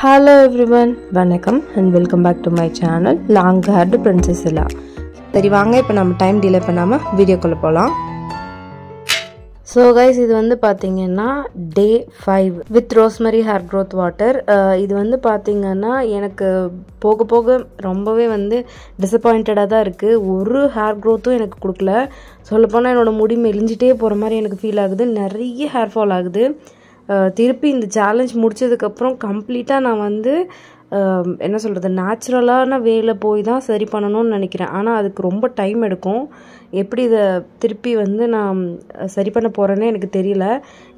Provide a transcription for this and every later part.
Hello everyone, வணக்கம் and welcome back to my channel Long Haired Princess Ella. சரி வாங்க இப்போ நம்ம டைம் டிலே பண்ணாம வீடியோக்குள்ள போலாம். So guys, இது வந்து பாத்தீங்கன்னா day 5 with rosemary hair growth water. இது வந்து பாத்தீங்கன்னா எனக்கு போக போக ரொம்பவே வந்து டிசப்பாயிண்டடா தான் இருக்கு. ஒரு ஹேர் growthம் எனக்கு கொடுக்கல. சொல்லப்போனா என்னோட முடி மெலிஞ்சிட்டே போற மாதிரி எனக்கு ஃபீல் ஆகுது. நிறைய ஹேர் ஃபால் ஆகுது. திருப்பி இந்த சேலஞ்ச் முடிச்சதுக்கப்புறம் கம்ப்ளீட்டாக நான் வந்து என்ன சொல்கிறது நேச்சுரலான வேல போய் தான் சரி பண்ணணும்னு நினைக்கிறேன். ஆனால் அதுக்கு ரொம்ப டைம் எடுக்கும். எப்படி இதை திருப்பி வந்து நான் சரி பண்ண போகிறேன்னே எனக்கு தெரியல.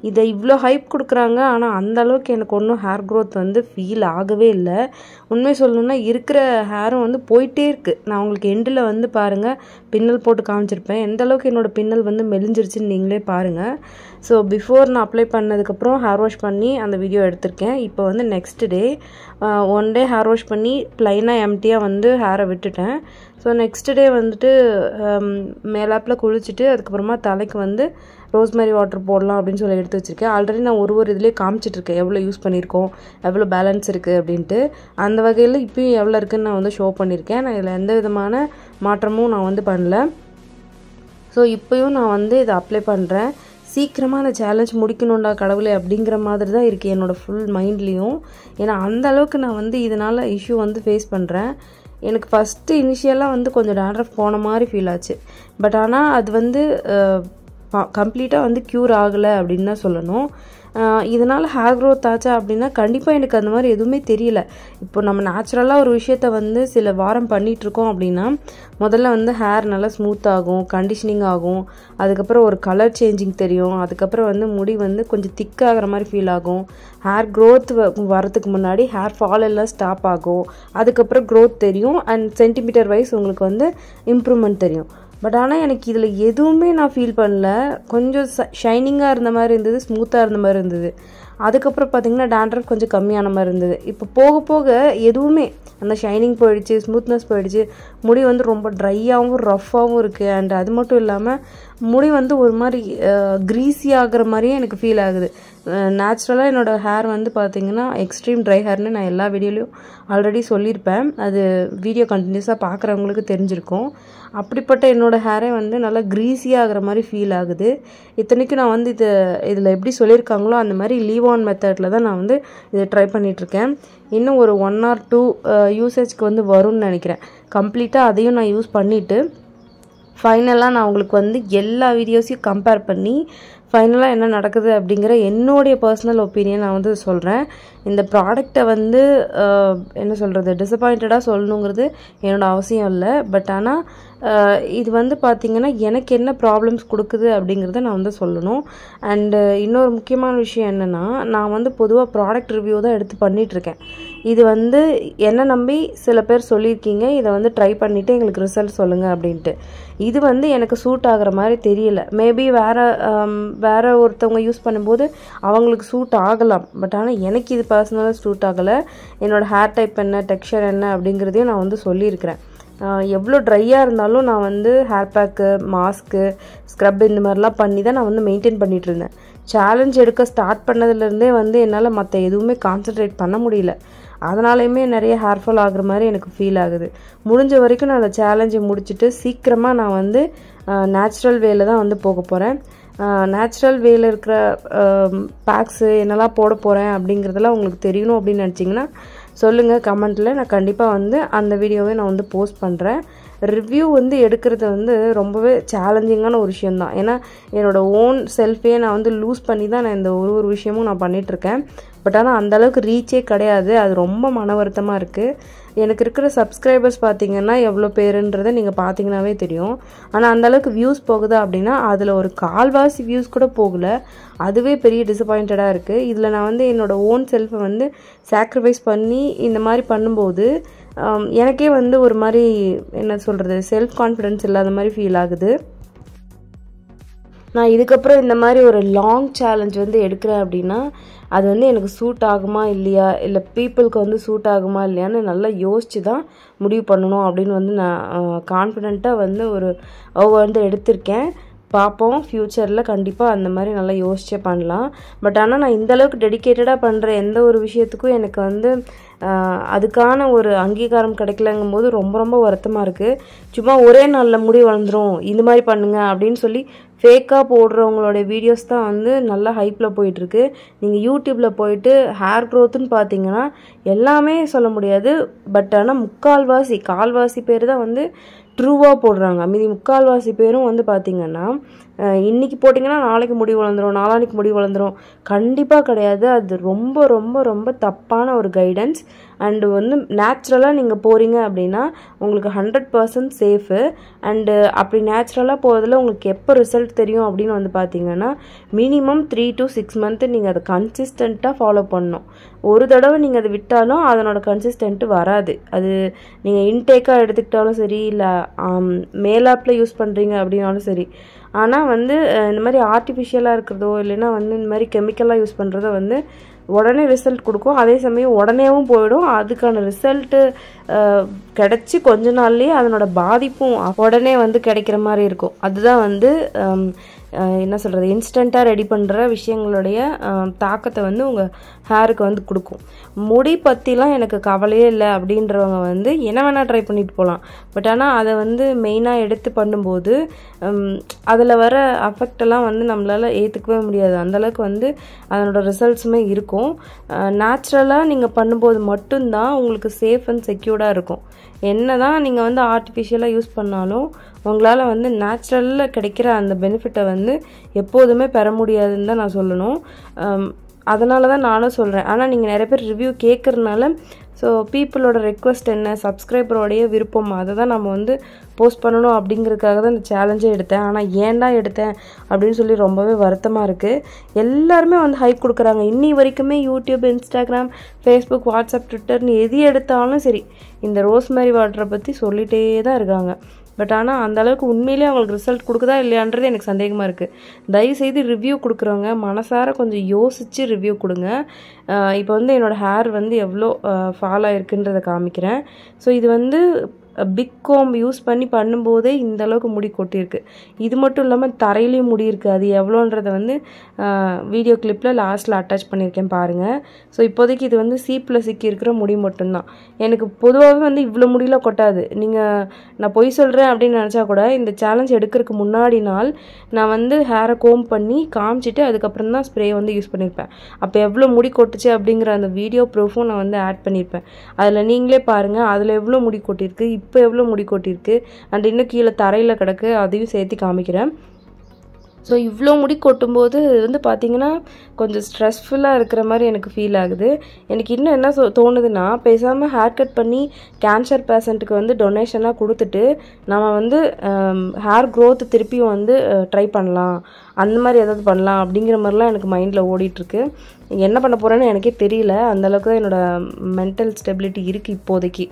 இதை இவ்வளோ ஹைப் கொடுக்குறாங்க, ஆனால் அந்த அளவுக்கு எனக்கு ஒன்றும் ஹேர் க்ரோத் வந்து ஃபீல் ஆகவே இல்லை. உண்மை சொல்லணுன்னா இருக்கிற ஹேரும் வந்து போயிட்டே இருக்குது. நான் உங்களுக்கு எண்டில் வந்து பாருங்கள், பின்னல் போட்டு காமிச்சிருப்பேன். எந்த அளவுக்கு என்னோடய பின்னல் வந்து மெலிஞ்சிருச்சுன்னு நீங்களே பாருங்கள். ஸோ பிஃபோர் நான் அப்ளை பண்ணதுக்கப்புறம் ஹேர் வாஷ் பண்ணி அந்த வீடியோ எடுத்திருக்கேன். இப்போ வந்து நெக்ஸ்ட் டே 1 டே ஹேர் வாஷ் பண்ணி ப்ளைனாக எம்டியாக வந்து ஹேரை விட்டுட்டேன். ஸோ நெக்ஸ்ட் டே வந்துட்டு மேலாப்பில் குளிச்சுட்டு அதுக்கப்புறமா தலைக்கு வந்து ரோஸ்மேரி வாட்டர் போடலாம் அப்படின்னு சொல்லி எடுத்து வச்சுருக்கேன். ஆல்ரெடி நான் ஒரு இதுலேயே காமிச்சிட்ருக்கேன் எவ்வளோ யூஸ் பண்ணியிருக்கோம், எவ்வளோ பேலன்ஸ் இருக்குது அப்படின்ட்டு. அந்த வகையில் இப்போயும் எவ்வளோ இருக்குதுன்னு நான் வந்து ஷோ பண்ணியிருக்கேன். நான் இதில் எந்த விதமான மாற்றமும் நான் வந்து பண்ணல. ஸோ இப்போயும் நான் வந்து இதை அப்ளை பண்ணுறேன். சீக்கிரமாக அந்த சேலஞ்ச் முடிக்கணுண்டா கடவுளே அப்படிங்கிற மாதிரி தான் இருக்குது என்னோடய ஃபுல் மைண்ட்லேயும். ஏன்னா அந்த அளவுக்கு நான் வந்து இதனால் இஷ்யூ வந்து ஃபேஸ் பண்ணுறேன். எனக்கு ஃபஸ்ட்டு இனிஷியலாக வந்து கொஞ்சம் டேண்ட்ரஃப் போன மாதிரி ஃபீல் ஆச்சு. பட் ஆனால் அது வந்து கம்ப்ளீட்டாக வந்து க்யூர் ஆகலை அப்படின்னு தான் சொல்லணும். இதனால் ஹேர் க்ரோத் ஆச்சா அப்படின்னா கண்டிப்பாக எனக்கு அந்த மாதிரி எதுவுமே தெரியல. இப்போ நம்ம நேச்சுரலாக ஒரு விஷயத்த வந்து சில வாரம் பண்ணிகிட்ருக்கோம் அப்படின்னா முதல்ல வந்து ஹேர் நல்லா ஸ்மூத் ஆகும், கண்டிஷனிங் ஆகும், அதுக்கப்புறம் ஒரு கலர் சேஞ்சிங் தெரியும், அதுக்கப்புறம் வந்து முடி வந்து கொஞ்சம் திக்காகிற மாதிரி ஃபீல் ஆகும், ஹேர் க்ரோத் வரதுக்கு முன்னாடி ஹேர் ஃபால் எல்லாம் ஸ்டாப் ஆகும், அதுக்கப்புறம் க்ரோத் தெரியும் அண்ட் சென்டிமீட்டர் வைஸ் உங்களுக்கு வந்து இம்ப்ரூவ்மெண்ட் தெரியும். பட் ஆனால் எனக்கு இதில் எதுவுமே நான் ஃபீல் பண்ணல. கொஞ்சம் ஷைனிங்காக இருந்த மாதிரி இருந்தது, ஸ்மூத்தாக இருந்த மாதிரி இருந்தது. அதுக்கப்புறம் பார்த்திங்கன்னா டேண்ட்ரஃப் கொஞ்சம் கம்மியான மாதிரி இருந்தது. இப்போ போக போக எதுவுமே அந்த ஷைனிங் போயிடுச்சு, ஸ்மூத்னஸ் போயிடுச்சு, முடி வந்து ரொம்ப ட்ரையாகவும் ரஃப்பாகவும் இருக்குது. அண்ட் அது மட்டும் இல்லாமல் முடி வந்து ஒரு மாதிரி க்ரீஸி ஆகிற மாதிரியே எனக்கு ஃபீல் ஆகுது. நேச்சுரலாக என்னோடய ஹேர் வந்து பார்த்திங்கன்னா எக்ஸ்ட்ரீம் ட்ரை ஹேர்னு நான் எல்லா வீடியோலையும் ஆல்ரெடி சொல்லியிருப்பேன். அது வீடியோ கண்டினியூஸாக பார்க்குறவங்களுக்கு தெரிஞ்சிருக்கும். அப்படிப்பட்ட என்னோடய ஹேரே வந்து நல்லா க்ரீஸியாக ஆகிற மாதிரி ஃபீல் ஆகுது. இத்தனைக்கும் நான் வந்து இதில் எப்படி சொல்லியிருக்காங்களோ அந்த மாதிரி லீவ் ஆன் மெத்தடில் தான் நான் வந்து இதை ட்ரை பண்ணிகிட்ருக்கேன். இன்னும் ஒரு 1 or 2 யூசேஜ்க்கு வந்து வரும்னு நினைக்கிறேன். கம்ப்ளீட்டாக அதையும் நான் யூஸ் பண்ணிவிட்டு ஃபைனலாக நான் உங்களுக்கு வந்து எல்லா வீடியோஸையும் கம்பேர் பண்ணி ஃபைனலாக என்ன நடக்குது அப்படிங்கிற என்னுடைய பர்சனல் ஒப்பீனியன் நான் வந்து சொல்கிறேன். இந்த ப்ராடக்டை வந்து என்ன சொல்கிறது டிசப்பாயிண்டடாக சொல்லணுங்கிறது என்னோடய அவசியம் இல்லை. பட் ஆனால் இது வந்து பார்த்திங்கன்னா எனக்கு என்ன ப்ராப்ளம்ஸ் கொடுக்குது அப்படிங்கிறத நான் வந்து சொல்லணும். அண்டு இன்னொரு முக்கியமான விஷயம் என்னென்னா, நான் வந்து பொதுவாக ப்ராடக்ட் ரிவ்யூ தான் எடுத்து பண்ணிகிட்ருக்கேன். இது வந்து என்னை நம்பி சில பேர் சொல்லியிருக்கீங்க இதை வந்து ட்ரை பண்ணிவிட்டு எங்களுக்கு ரிசல்ட் சொல்லுங்கள் அப்படின்ட்டு. இது வந்து எனக்கு சூட் ஆகிற மாதிரி தெரியல. மேபி வேறு ஒருத்தவங்க யூஸ் பண்ணும்போது அவங்களுக்கு சூட் ஆகலாம். பட் ஆனால் எனக்கு இது பர்சனலாக சூட் ஆகலை. என்னோடய ஹேர் டைப் என்ன, டெக்ஸ்சர் என்ன அப்படிங்கிறதையும் நான் வந்து சொல்லியிருக்கிறேன். எவ்வளோ ட்ரையாக இருந்தாலும் நான் வந்து ஹேர் பேக்கு, மாஸ்க்கு, ஸ்க்ரப் இந்த மாதிரிலாம் பண்ணி தான் நான் வந்து மெயின்டைன் பண்ணிகிட்டு இருந்தேன். சேலஞ்ச் எடுக்க ஸ்டார்ட் பண்ணதுலேருந்தே வந்து என்னால் மற்ற எதுவுமே கான்சன்ட்ரேட் பண்ண முடியல. அதனாலையுமே நிறைய ஹேர் ஃபால் ஆகுற மாதிரி எனக்கு ஃபீல் ஆகுது. முடிஞ்ச வரைக்கும் நான் அந்த சேலஞ்சை முடிச்சுட்டு சீக்கிரமாக நான் வந்து நேச்சுரல் வேல தான் வந்து போக போகிறேன். நேச்சுரல் வேல இருக்கிற பேக்ஸு என்னெல்லாம் போட போகிறேன் அப்படிங்கிறதெல்லாம் உங்களுக்கு தெரியணும் அப்படின்னு நினச்சிங்கன்னா சொல்லுங்கள் கமெண்ட்டில். நான் கண்டிப்பாக வந்து அந்த வீடியோவை நான் வந்து போஸ்ட் பண்ணுறேன். ரிவ்யூ வந்து எடுக்கிறது வந்து ரொம்பவே சேலஞ்சிங்கான ஒரு விஷயந்தான். ஏன்னா என்னோடய ஓன் செல்ஃபே நான் வந்து லூஸ் பண்ணி தான் நான் இந்த ஒரு விஷயமும் நான் பண்ணிகிட்ருக்கேன். பட் ஆனால் அந்தளவுக்கு ரீச்சே கிடையாது. அது ரொம்ப மன வருத்தமாக இருக்குது. எனக்கு இருக்கிற சப்ஸ்கிரைபர்ஸ் பார்த்திங்கன்னா எவ்வளோ பேருன்றதை நீங்கள் பார்த்தீங்கன்னாவே தெரியும். ஆனால் அந்தளவுக்கு வியூஸ் போகுதா அப்படின்னா அதில் ஒரு 1/4 வியூஸ் கூட போகலை. அதுவே பெரிய டிசப்பாயிண்டடாக இருக்குது. இதில் நான் வந்து என்னோடய ஓன் செல்ஃபை வந்து சாக்ரிஃபைஸ் பண்ணி இந்த மாதிரி பண்ணும்போது எனக்கே வந்து ஒரு மாதிரி என்ன சொல்கிறது செல்ஃப் கான்ஃபிடென்ஸ் இல்லாத மாதிரி ஃபீல் ஆகுது. நான் இதுக்கப்புறம் இந்த மாதிரி ஒரு லாங் சேலஞ்ச் வந்து எடுக்கிறேன் அப்படின்னா அது வந்து எனக்கு சூட் ஆகுமா இல்லையா, இல்லை பீப்புளுக்கு வந்து சூட் ஆகுமா இல்லையான்னு நல்லா யோசித்து தான் முடிவு பண்ணணும் அப்படின்னு வந்து நான் கான்ஃபிடென்ட்டாக வந்து வந்து எடுத்திருக்கேன். பார்ப்போம். ஃப்யூச்சரில் கண்டிப்பாக அந்த மாதிரி நல்லா யோசிச்சே பண்ணலாம். பட் ஆனால் நான் இந்தளவுக்கு டெடிக்கேட்டடாக பண்ணுற எந்த ஒரு விஷயத்துக்கும் எனக்கு வந்து அதுக்கான ஒரு அங்கீகாரம் கிடைக்கலங்கும் போது ரொம்ப ரொம்ப வருத்தமாக இருக்குது. சும்மா ஒரே நாளில் முடி வளர்ந்துரும், இந்த மாதிரி பண்ணுங்க அப்படின்னு சொல்லி ஃபேக்காக போடுறவங்களோட வீடியோஸ் தான் வந்து நல்லா ஹைப்பில் போயிட்டுருக்கு. நீங்கள் யூடியூப்பில் போயிட்டு ஹேர் க்ரோத்துன்னு பார்த்தீங்கன்னா எல்லாமே சொல்ல முடியாது. பட் ஆனால் கால்வாசி பேர் தான் வந்து ட்ரூவாக போடுறாங்க. மீதி முக்கால்வாசி பேரும் வந்து பார்த்திங்கன்னா இன்றைக்கி போட்டிங்கன்னா நாளைக்கு முடி வளர்ந்துரும், நாளான்னைக்கு முடி வளர்ந்துரும், கண்டிப்பாக கிடையாது. அது ரொம்ப ரொம்ப ரொம்ப தப்பான ஒரு கைடன்ஸ். அண்டு வந்து நேச்சுரலாக நீங்கள் போகிறீங்க அப்படின்னா உங்களுக்கு 100% சேஃபு. அண்டு அப்படி நேச்சுரலாக போகிறதுல உங்களுக்கு எப்போ ரிசல்ட் தெரியும் அப்படின்னு வந்து பார்த்தீங்கன்னா மினிமம் 3 to 6 months நீங்கள் அதை கன்சிஸ்டண்ட்டாக ஃபாலோ பண்ணணும். ஒரு தடவை நீங்கள் அதை விட்டாலும் அதனோட கன்சிஸ்டன்ட்டு வராது. அது நீங்கள் இன்டேக்காக எடுத்துக்கிட்டாலும் சரி, இல்லை மேலாப்பில் யூஸ் பண்ணுறீங்க அப்படின்னாலும் சரி. ஆனால் வந்து இந்த மாதிரி ஆர்டிஃபிஷியலாக இருக்கிறதோ இல்லைன்னா வந்து இந்த மாதிரி கெமிக்கலாக யூஸ் பண்ணுறதோ வந்து உடனே ரிசல்ட் கொடுக்கும், அதே சமயம் உடனேவும் போயிடும். அதுக்கான ரிசல்ட்டு கிடச்சி கொஞ்ச நாள்லேயே அதனோட பாதிப்பும் உடனே வந்து கிடைக்கிற மாதிரி இருக்கும். அதுதான் வந்து என்ன சொல்கிறது, இன்ஸ்டண்ட்டாக ரெடி பண்ணுற விஷயங்களுடைய தாக்கத்தை வந்து உங்கள் ஹேருக்கு வந்து கொடுக்கும். முடி பற்றிலாம் எனக்கு கவலையே இல்லை அப்படின்றவங்க வந்து என்ன வேணால் ட்ரை பண்ணிட்டு போகலாம். பட் ஆனால் அதை வந்து மெயினாக எடுத்து பண்ணும்போது அதில் வர அஃபெக்டெல்லாம் வந்து நம்மளால் ஏற்றுக்கவே முடியாது. அந்தளவுக்கு வந்து அதனோட ரிசல்ட்ஸுமே இருக்கும். நேச்சுரலாக நீங்கள் பண்ணும்போது மட்டும்தான் உங்களுக்கு சேஃப் அண்ட் செக்யூர்டாக இருக்கும். என்ன தான் நீங்கள் வந்து ஆர்டிஃபிஷியலாக யூஸ் பண்ணாலும் உங்களால் வந்து நேச்சுரலில் கிடைக்கிற அந்த பெனிஃபிட்டை வந்து எப்போதுமே பெற முடியாதுன்னு தான் நான் சொல்லணும். அதனால தான் நானும் சொல்கிறேன். ஆனால் நீங்கள் நிறைய பேர் ரிவ்யூ கேட்குறதுனால ஸோ பீப்புளோட ரெக்வஸ்ட் என்ன, சப்ஸ்கிரைபரோடைய விருப்பம், அதை தான் நம்ம வந்து போஸ்ட் பண்ணணும் அப்படிங்கிறதுக்காக தான் இந்த சேலஞ்சே எடுத்தேன். ஆனால் ஏன்டா எடுத்தேன் அப்படின்னு சொல்லி ரொம்பவே வருத்தமாக இருக்குது. எல்லாருமே வந்து ஹைப் கொடுக்குறாங்க. இன்னி வரைக்குமே யூடியூப், இன்ஸ்டாகிராம், ஃபேஸ்புக், வாட்ஸ்அப், ட்விட்டர்னு எது எடுத்தாலும் சரி இந்த ரோஸ்மேரி வாட்டரை பற்றி சொல்லிகிட்டே தான் இருக்காங்க. பட் ஆனால் அந்தளவுக்கு உண்மையிலேயே அவங்களுக்கு ரிசல்ட் கொடுக்குதா இல்லையான்றது எனக்கு சந்தேகமாக இருக்குது. தயவுசெய்து ரிவ்யூ கொடுக்குறவங்க மனசார கொஞ்சம் யோசித்து ரிவ்யூ கொடுங்க. இப்போ வந்து என்னோடய ஹேர் வந்து எவ்வளோ ஃபால் ஆகிருக்குன்றதை காமிக்கிறேன். ஸோ இது வந்து பிக் கோம் யூஸ் பண்ணி பண்ணும்போதே இந்த அளவுக்கு முடி கொட்டியிருக்கு. இது மட்டும் இல்லாமல் தரையிலையும் முடி இருக்குது. அது எவ்வளோன்றதை வந்து வீடியோ கிளிப்பில் லாஸ்ட்டில் அட்டாச் பண்ணியிருக்கேன் பாருங்கள். ஸோ இப்போதைக்கு இது வந்து சீப்பில் சிக்கி இருக்கிற முடி மட்டும்தான். எனக்கு பொதுவாகவே வந்து இவ்வளோ முடியெலாம் கொட்டாது. நான் பொய் சொல்கிறேன் அப்படின்னு நினச்சா கூட இந்த சேலஞ்ச் எடுக்கிறதுக்கு முன்னாடி நாள் நான் வந்து ஹேரை கோம் பண்ணி காமிச்சிட்டு அதுக்கப்புறம் தான் ஸ்ப்ரே வந்து யூஸ் பண்ணியிருப்பேன். அப்போ எவ்வளோ முடி கொட்டுச்சு அப்படிங்கிற அந்த வீடியோ ப்ரூஃபும் நான் வந்து ஆட் பண்ணியிருப்பேன். அதில் நீங்களே பாருங்கள் அதில் எவ்வளோ முடி கொட்டியிருக்கு, இப்போ எவ்வளோ முடி கொட்டியிருக்கு, அண்ட் இன்னும் கீழே தரையில் கிடக்கு, அதையும் சேர்த்து காமிக்கிறேன். ஸோ இவ்வளோ முடி கொட்டும்போது வந்து பார்த்திங்கன்னா கொஞ்சம் ஸ்ட்ரெஸ்ஃபுல்லாக இருக்கிற மாதிரி எனக்கு ஃபீல் ஆகுது. எனக்கு இன்னும் என்ன தோணுதுன்னா, பேசாமல் ஹேர் கட் பண்ணி கேன்சர் பேஷண்ட்டுக்கு வந்து டொனேஷனாக கொடுத்துட்டு நம்ம வந்து ஹேர் க்ரோத் திருப்பியும் வந்து ட்ரை பண்ணலாம், அந்த மாதிரி ஏதாவது பண்ணலாம் அப்படிங்கிற மாதிரிலாம் எனக்கு மைண்டில் ஓடிட்டுருக்கு. என்ன பண்ண போகிறேன்னு எனக்கே தெரியல. அந்தளவுக்கு தான் என்னோடய மென்டல் ஸ்டெபிலிட்டி இருக்குது இப்போதைக்கு.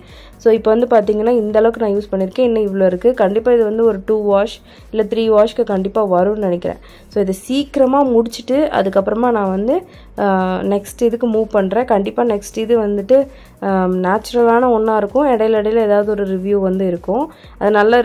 ஸோ இப்போ வந்து பார்த்திங்கன்னா இந்தளவுக்கு நான் யூஸ் பண்ணியிருக்கேன். இன்னும் இவ்வளோ இருக்குது. கண்டிப்பாக இது வந்து ஒரு 2 வாஷ் இல்லை 3 வாஷ்க்கு கண்டிப்பாக வரும்னு நினைக்கிறேன். ஸோ இதை சீக்கிரமாக முடிச்சுட்டு அதுக்கப்புறமா நான் வந்து நெக்ஸ்ட் இதுக்கு மூவ் பண்ணுறேன். கண்டிப்பாக நெக்ஸ்ட் இது வந்துட்டு நேச்சுரலான ஒன்றா இருக்கும். இடையில ஏதாவது ஒரு ரிவ்யூ வந்து இருக்கும். அது நல்ல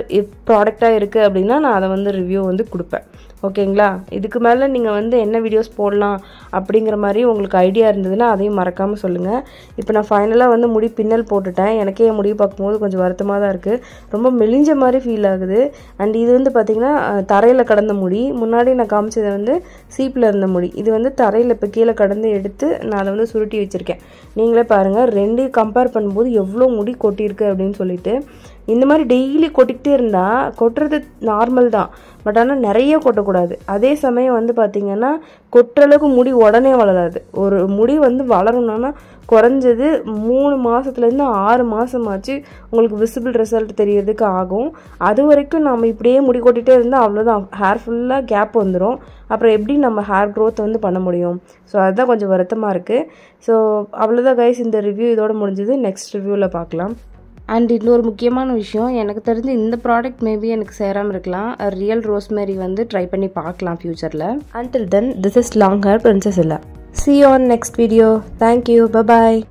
ப்ராடக்டாக இருக்குது அப்படின்னா நான் அதை வந்து ரிவ்யூ வந்து கொடுப்பேன். ஓகேங்களா? இதுக்கு மேலே நீங்கள் வந்து என்ன வீடியோஸ் போடலாம் அப்படிங்கிற மாதிரி உங்களுக்கு ஐடியா இருந்ததுன்னா அதையும் மறக்காமல் சொல்லுங்கள். இப்போ நான் ஃபைனலாக வந்து முடி பின்னல் போட்டுட்டேன். எனக்கே என் முடி பார்க்கும்போது கொஞ்சம் வருத்தமாக தான் இருக்குது. ரொம்ப மெலிஞ்ச மாதிரி ஃபீல் ஆகுது. அண்ட் இது வந்து பார்த்திங்கன்னா தரையில் கடந்த முடி. முன்னாடி நான் காமிச்சதை வந்து சீப்பில் இருந்த முடி. இது வந்து தரையில் இப்போ கீழே கடந்து எடுத்து நான் அதை வந்து சுருட்டி வச்சுருக்கேன். நீங்களே பாருங்கள், ரெண்டையும் கம்பேர் பண்ணும்போது எவ்வளோ முடி கொட்டியிருக்கு அப்படின்னு சொல்லிட்டு. இந்த மாதிரி டெய்லி கொட்டிக்கிட்டே இருந்தால் கொட்டுறது நார்மல் தான். பட் ஆனால் நிறைய கொட்டக்கூடாது. அதே சமயம் வந்து பார்த்திங்கன்னா கொட்டுறளவுக்கு முடி உடனே வளராது. ஒரு முடி வந்து வளரணும்னா குறைஞ்சது 3 மாதத்துலேருந்து 6 மாதமாச்சு உங்களுக்கு விசிபிள் ரிசல்ட் தெரியறதுக்கு ஆகும். அது வரைக்கும் நம்ம இப்படியே முடி கொட்டிகிட்டே இருந்தால் அவ்வளோதான், ஹேர் ஃபுல்லாக கேப் வந்துடும். அப்புறம் எப்படி நம்ம ஹேர் க்ரோத் வந்து பண்ண முடியும்? ஸோ அதுதான் கொஞ்சம் வருத்தமாக இருக்குது. ஸோ அவ்வளோதான் கைஸ், இந்த ரிவ்யூ இதோட முடிஞ்சது. நெக்ஸ்ட் ரிவ்யூவில் பார்க்கலாம். அண்ட் இன்னொரு முக்கியமான விஷயம், எனக்கு தெரிஞ்சு இந்த ப்ராடக்ட் மேபி எனக்கு சேராமல் இருக்கலாம். ரியல் ரோஸ்மேரி வந்து ட்ரை பண்ணி பார்க்கலாம் ஃப்யூச்சரில். Until then, this is long hair princess Ella. See you on next video. Thank you. Bye bye.